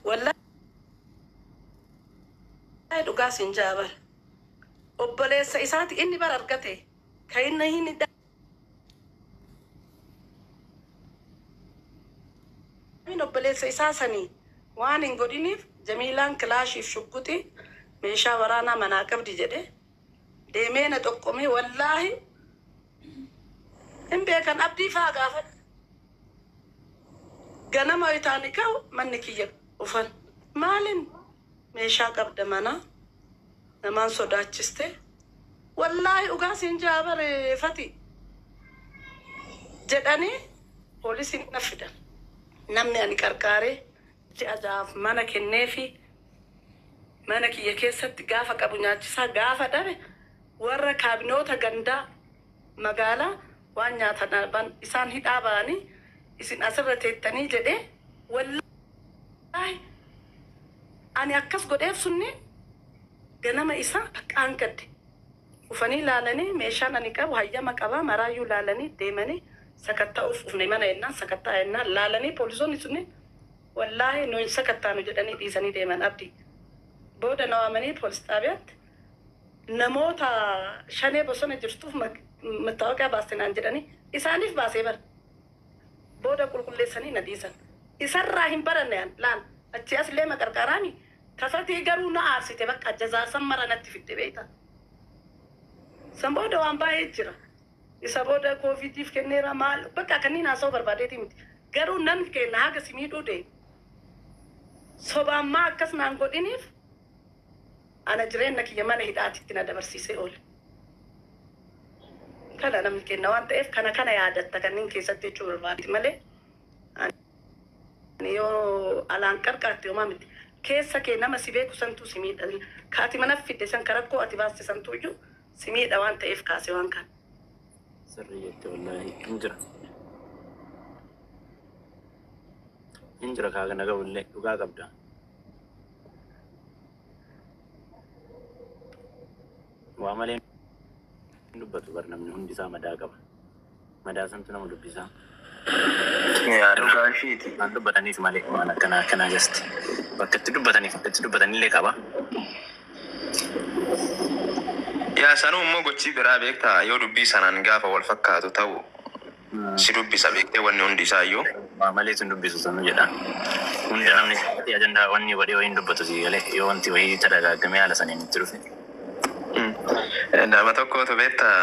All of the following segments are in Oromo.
والله dhugaa siin jaabar obboleessa isaati inni bara argate kan inni hin min obboleessa isaa sanii waan hin godhiniif Jamiilaan kilaashiif shugguti meeshaa waraanaa manaa qabdi jedhe deemee na xoqqomee wallaahi hin beekan abdii faa gaafadha ganama itaani ka'u manni kiyya ufan maalin meeshaa qabda mana namaan sodaachiste wallaahi dhugaa siin jaabare fati jedhanii poolisiin na fidan namni ani qarqaaree ajaaf mana kenneefi mana kiyya keessatti gaafa qabu nyaachisaa gaafa dhabe warra kaabinoota gandaa magaalaa waan nyaatan isaan hidhaa ba'anii isin asirra teettanii jedhee wallaahi ani akkas godheef sunni ganama isaa baqqaan gadde ufanii laalanii meeshaan ani qabu hayyama qabaa maraayyuu laalanii deemanii sakatta'uuf ufne mana ennaan sakattaa ennaan laalanii poolisoonni sunni wallaahi nuyi sakattaanu jedhanii dhiisanii deeman abdii booda nawaamanii poolis xaabiyaatti namoota shanee bosona jirtuuf mattaawoqiyaa baasinaan jedhanii isaaniif baasee bara booda qulqulleessanii na dhiisan isarraa hin baranne laan achi aslee maqarqaraani tasatii garuu na aarsite bakka jazaa san mara natti fidde beekta san booda waan baay'ee jira isa booda koovidiif kenneera maal bakka kanniin haasa'uu barbaadeeti miti garuu namni kenna haga si miidhuu deemu sobaammaa akkas naan godhiniif ana jireenya kiyya mana hidhaatitti na dabarsiisee oole kana namni kenna waan ta'eef kana yaadatta kanniin keessatti jechuu barbaadti malee yoo alaan qarqaatti homaa miti keessa kee nama si beeku santuu si miidha kaati mana fidde san karakkoo ati baaste santuu iyyuu si miidha waan ta'eef kaase waan kana sirrii jette wallaahi injira kaaga naga ullee dhugaa qabda waa malee dubbatu bar namni hundi isaa madaa qaba madaa santu nama dubbisaa yaa dhugaa ishiiti waan dubbataniif malee waan akkanaa jasti bakka itti dubbatanillee qaba yaa sanuu immoo gochii biraa beektaa yoo dubbii sanaan gaafa wal fakkaatu ta'u si dubbisa beektee wanni hundi isaa iyyuu waa malee sun dubbisu sanu jedha hunda namni ajandaa wanni wadhee wayiin dubbatu si galee yoo wanti wayii tadagaagamee haala saniin itti dhufe nama tokkotu beektaa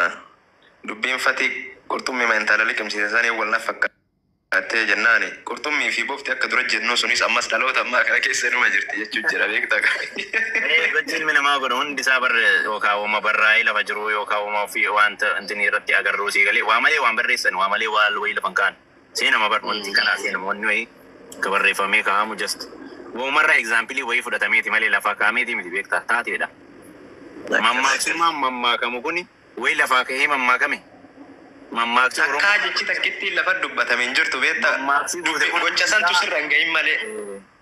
dubbiin fatii qurxummii meentaala liqimsiise sanii wal na fakkaattee jennaani qurxummii fi bofti akka dura jennu sunis ammas dhaloota ammaa kana keessa numa jirti jechuu jira beektaa gochiin ilmi namaa godhu hundi isaa yookaan barraa'ee lafa jiru yookaan ofii wanta intini irratti agarruu si galee waa malee waan barreessan waa malee waan wayii lafan kaan seenama bar wanti kanaa seenama wanni wayii ka barreeffamee ka'amu just uumarraa egzaampilii wayii fudhatameeti malee lafaa ka'ameeti miti beektaa taateedha mammaaksumaan mammaakamu kuni wayii lafaa ka'ee mammaakame mammaaksu akka jechi takkitti lafa dubbatameen jirtu beektaa gocha santu sirra hin gahin malee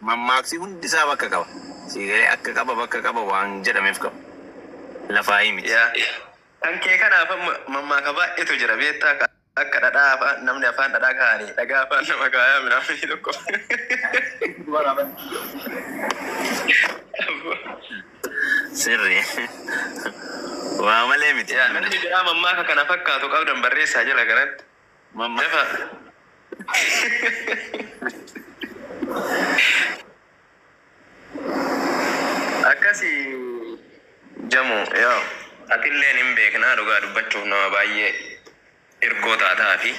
mammaaksi hundi isaa bakka qaba si galee akka qaba bakka qaba waan jedhameef qaba lafaa himiti kan kee kanaaf mammaaka baay'eetu jira beektaa akka dhadhaa namni afaan dhadhaa kaa'anii dhagaa afaan nama kaayaa midhaanii tokko sirri waa malee miti namni biraa mammaaka kana fakkaatu qabdan barreessaa jira kanatti mammaaka akkasi jamu yoo atilleen hin beeknaa dhugaa dubbachuuf nama baay'ee ergoo taataa fi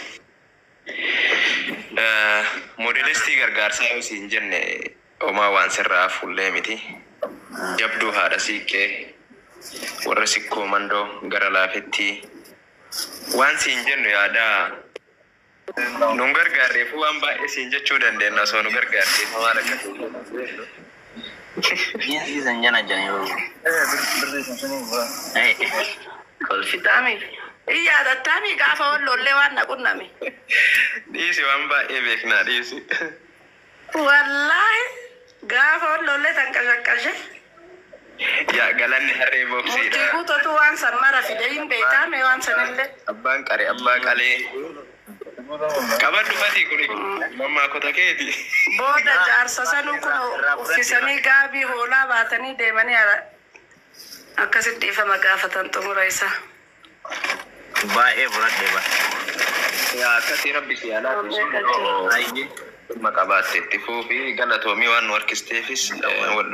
moodelistii gargaarsaa yoo siin jenne homaa waan sirraa fuullee miti jabduu haadha siiqqee warra sikkoo mandoo gara laafetti waan siin jennu yaadaa nun gargaarreefu waan baay'ee siin jechuu dandeenya osoo nu gargaarreefu maal akkasii Isan jana jana kolfitami iya datami gaafa wallolle waan naqunname dhiisi waan baay'ee beeknaa dhiisi wallahi gaafa wallolle tan qashaqashe yaa galanni harree boksiidha mutti kutotu waan san mara fide hin beekame waan sanillee abbaan qare abbaa qalee Kaban dhufati kuni mammaa kota keeti. Booda jaarsa sanuu kun uffisanii gaabii hoolaa baatanii deemanii akkasitti ifama gaafatan xumura isaa. Baay'ee fudhadhee ba. Yaa akkasii rabbi si yaalaa maqabaatti itti fuufi galatoomii waan nu harkisteefis wal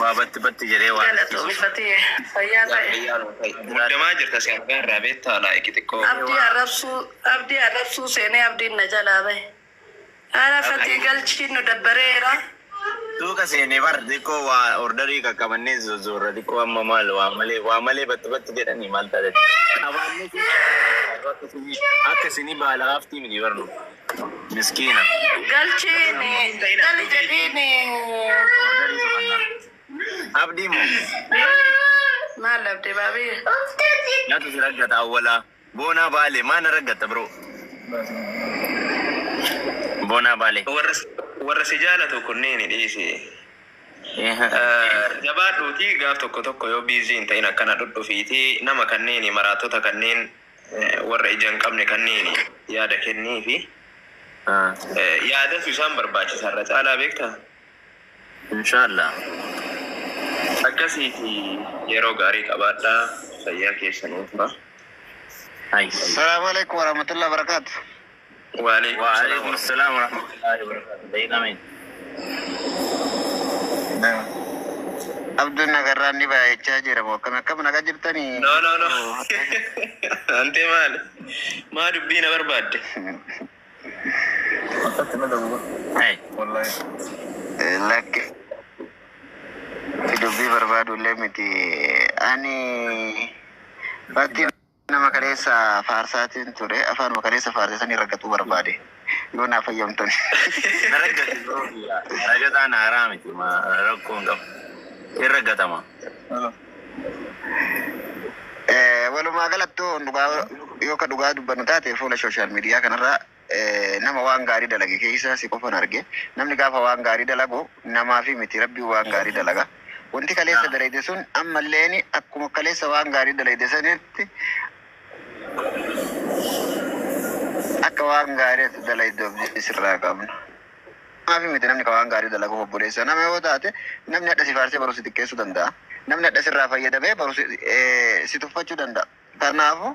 waa batti jedhee waan galatoomifatee fayyaa ta'e. Muddamaa jirta si argaa irraa beektaa laa'iki xiqqoo. Abdii arrabsuu seenee abdiin na jalaa bahe. Haala fatii galchiin nu dabbareera. Tuuka seenee barri koo waa ordarii qaqqabannee zoorra xiqqoo amma maal waa malee batti jedhanii maal taate. Abaanni akka isinii baala haftii miti barnu. Miskiina. Galchiin gali jedhiini. Abdii moo? Maal abdii baabiyye? Nyaatu si raggata awwalaa. Boonaa baale maana raggata bro? Boonaa baale. Warra si jaalatu kunneen dhiisi. Jabaadhuuti gaaf tokko yoo biizii hin ta'in akkana dhudhufiiti nama kanneen maraatota kanneen warra ija hin qabne kanneen yaada kenniifi. Yaada isaan barbaachisaa irra caalaa beektaa? Inshaallah. Akkasiiti yeroo gaarii qabaadhaa fayyaa keessanuu tura. Assalamu alaikum warahmatullahi wabarakatuh. Waalaikum assalam warahmatullahi wabarakatuh. Baiklah. Abdul nagarraan ni baay'achaa jira moo akkam nagaa jirtanii? No. Ante maal dubbii na barbaadde? Lakke dubbii barbaadu illee miti. Ani bakki nama kaleessa faarsaatiin ture afaanuma kaleessa faarsisanii raggatuu barbaade. Yoo naa fayyamtan. Raggati bro. Raggataan haaraa miti rakkoon qabu. Irraggatama. Walumaa galatti yoo ka dhugaa dubbannu taate fuula sooshaal miidiyaa kanarraa nama waan gaarii dalage keessa si qofan arge. Namni gaafa waan gaarii dalagu namaa fi miti rabbii waan gaarii dalaga. Wanti kaleessa dalayde sun ammalleen akkuma kaleessa waan gaarii dalayde sanitti akka waan gaarii dalayde sirraa qabna. Namaa fi miti namni ka waan gaarii dalagu obboleessa nama yoo taate namni hadha si faarsee baruu si xiqqeessuu danda'a. Namni hadha sirraa fayyadamee baruu si tuffachuu danda'a. Kanaafuu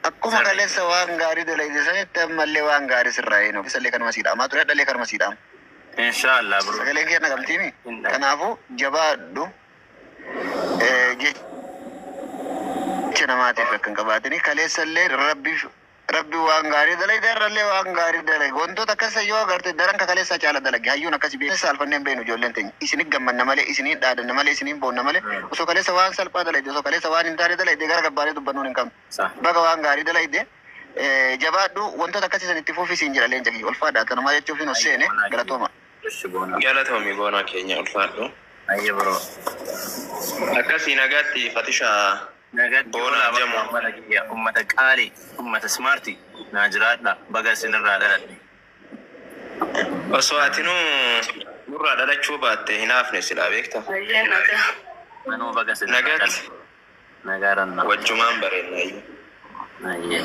akkuma kaleessa waan gaarii dalayde sanitti ammallee waan gaarii sirraa hin ofiisallee kanuma siidhamaa ture hadhallee kanuma siidhama. Inshaallah bro. Sagaleen kee nagamtiimi. Kanaafuu jabaadhu jecha namaatiif akka hin qabaatini kaleessallee rabbi waan gaarii dalayde irrallee waan gaarii dalayde wantoota akkasa yoo agarte daran ka kaleessa caala dalage hayyuun akkasi beeku saalfanneen beenu ijoolleen teenya isinii gammanna malee isinii dhaadanna malee isinii boonna malee osoo kaleessa waan salphaa dalayde osoo kaleessa waan hin taane dalayde gara gabbaanee dubbannuun hin qabnu baga waan gaarii dalayde jabaadhu wantoota akkasiisan itti fuufisiin jedha leenca kiyya ulfaadhaa tanamaa jechuuf hin osseene galatooma. Galatoomi boonaa keenya ulfaadhu. Ayya bro. Akkasii nagaatti Fatishaa. Boonaa jamu. Ummata qaalii, ummata smartii naa jiraadha baga isinirraa dhaladhe. Osoo atinuu nurraa dhalachuu baatte hin hafne silaa beekta. Manuu baga isinirraa dhaladhe. Nagaarannaa. Wajjumaan bareenna. Ayya.